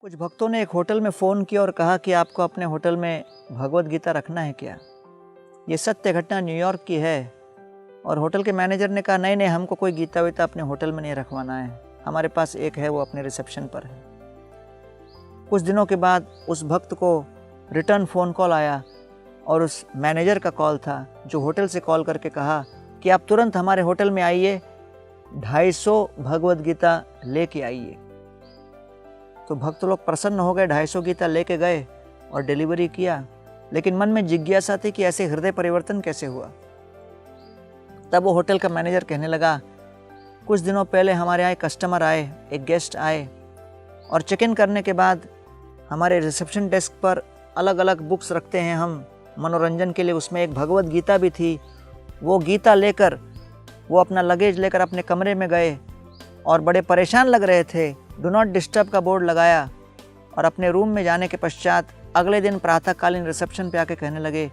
कुछ भक्तों ने एक होटल में फ़ोन किया और कहा कि आपको अपने होटल में भगवत गीता रखना है क्या। ये सत्य घटना न्यूयॉर्क की है। और होटल के मैनेजर ने कहा नहीं हमको कोई गीता वीता अपने होटल में नहीं रखवाना है, हमारे पास एक है, वो अपने रिसेप्शन पर है। कुछ दिनों के बाद उस भक्त को रिटर्न फ़ोन कॉल आया और उस मैनेजर का कॉल था जो होटल से कॉल करके कहा कि आप तुरंत हमारे होटल में आइए, 250 भगवत गीता लेके आइए। तो भक्त लोग प्रसन्न हो गए, 250 गीता लेके गए और डिलीवरी किया। लेकिन मन में जिज्ञासा थी कि ऐसे हृदय परिवर्तन कैसे हुआ। तब वो होटल का मैनेजर कहने लगा, कुछ दिनों पहले हमारे यहाँ कस्टमर आए, एक गेस्ट आए और चेक इन करने के बाद हमारे रिसेप्शन डेस्क पर अलग अलग बुक्स रखते हैं हम मनोरंजन के लिए, उसमें एक भगवत गीता भी थी। वो गीता लेकर वो अपना लगेज लेकर अपने कमरे में गए और बड़े परेशान लग रहे थे। डू नॉट डिस्टर्ब का बोर्ड लगाया और अपने रूम में जाने के पश्चात अगले दिन प्रातःकालीन रिसेप्शन पे आके कहने लगे,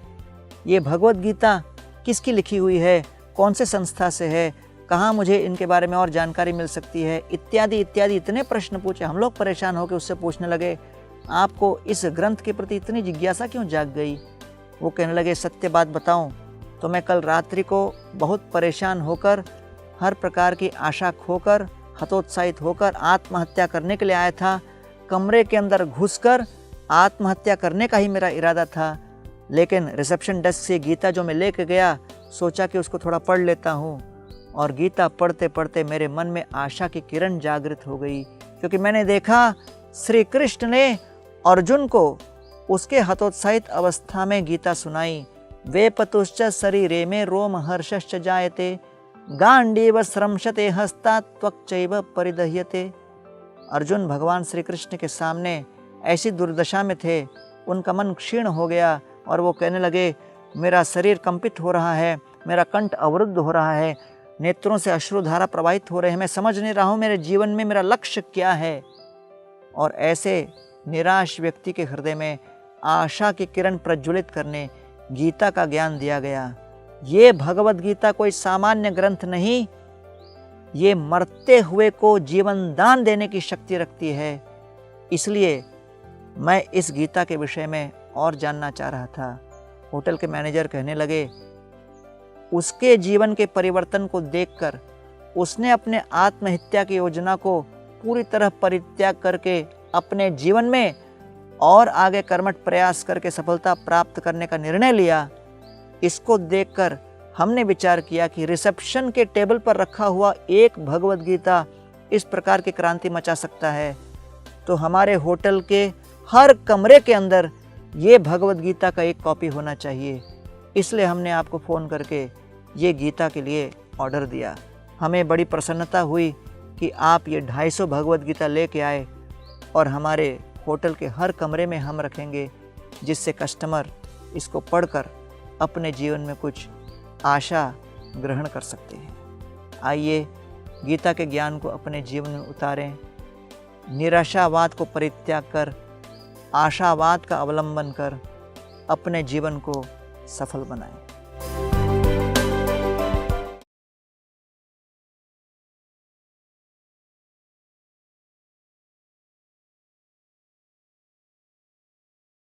ये भगवत गीता किसकी लिखी हुई है, कौन से संस्था से है, कहाँ मुझे इनके बारे में और जानकारी मिल सकती है, इत्यादि इत्यादि इतने प्रश्न पूछे। हम लोग परेशान होकर उससे पूछने लगे, आपको इस ग्रंथ के प्रति इतनी जिज्ञासा क्यों जाग गई। वो कहने लगे, सत्य बात बताऊं तो मैं कल रात्रि को बहुत परेशान होकर, हर प्रकार की आशा खोकर, हतोत्साहित होकर आत्महत्या करने के लिए आया था। कमरे के अंदर घुसकर आत्महत्या करने का ही मेरा इरादा था, लेकिन रिसेप्शन डेस्क से गीता जो मैं लेके गया, सोचा कि उसको थोड़ा पढ़ लेता हूँ। और गीता पढ़ते पढ़ते मेरे मन में आशा की किरण जागृत हो गई, क्योंकि मैंने देखा श्री कृष्ण ने अर्जुन को उसके हतोत्साहित अवस्था में गीता सुनाई। वे पतुश्च शरीरे में रोम हर्षश्च जायते, गांडीव श्रंशते हस्तात् त्वक्चैव परिदह्यते। अर्जुन भगवान श्री कृष्ण के सामने ऐसी दुर्दशा में थे, उनका मन क्षीण हो गया और वो कहने लगे, मेरा शरीर कंपित हो रहा है, मेरा कंठ अवरुद्ध हो रहा है, नेत्रों से अश्रुधारा प्रवाहित हो रहे हैं, मैं समझ नहीं रहा हूँ मेरे जीवन में मेरा लक्ष्य क्या है। और ऐसे निराश व्यक्ति के हृदय में आशा की किरण प्रज्वलित करने गीता का ज्ञान दिया गया। ये भगवत गीता कोई सामान्य ग्रंथ नहीं, ये मरते हुए को जीवन दान देने की शक्ति रखती है। इसलिए मैं इस गीता के विषय में और जानना चाह रहा था। होटल के मैनेजर कहने लगे, उसके जीवन के परिवर्तन को देखकर उसने अपने आत्महत्या की योजना को पूरी तरह परित्याग करके अपने जीवन में और आगे कर्मठ प्रयास करके सफलता प्राप्त करने का निर्णय लिया। इसको देखकर हमने विचार किया कि रिसेप्शन के टेबल पर रखा हुआ एक भगवत गीता इस प्रकार की क्रांति मचा सकता है, तो हमारे होटल के हर कमरे के अंदर ये भगवत गीता का एक कॉपी होना चाहिए। इसलिए हमने आपको फ़ोन करके ये गीता के लिए ऑर्डर दिया। हमें बड़ी प्रसन्नता हुई कि आप ये 250 भगवत गीता लेके आए और हमारे होटल के हर कमरे में हम रखेंगे, जिससे कस्टमर इसको पढ़कर अपने जीवन में कुछ आशा ग्रहण कर सकते हैं। आइए गीता के ज्ञान को अपने जीवन में उतारें, निराशावाद को परित्याग कर आशावाद का अवलंबन कर अपने जीवन को सफल बनाएं।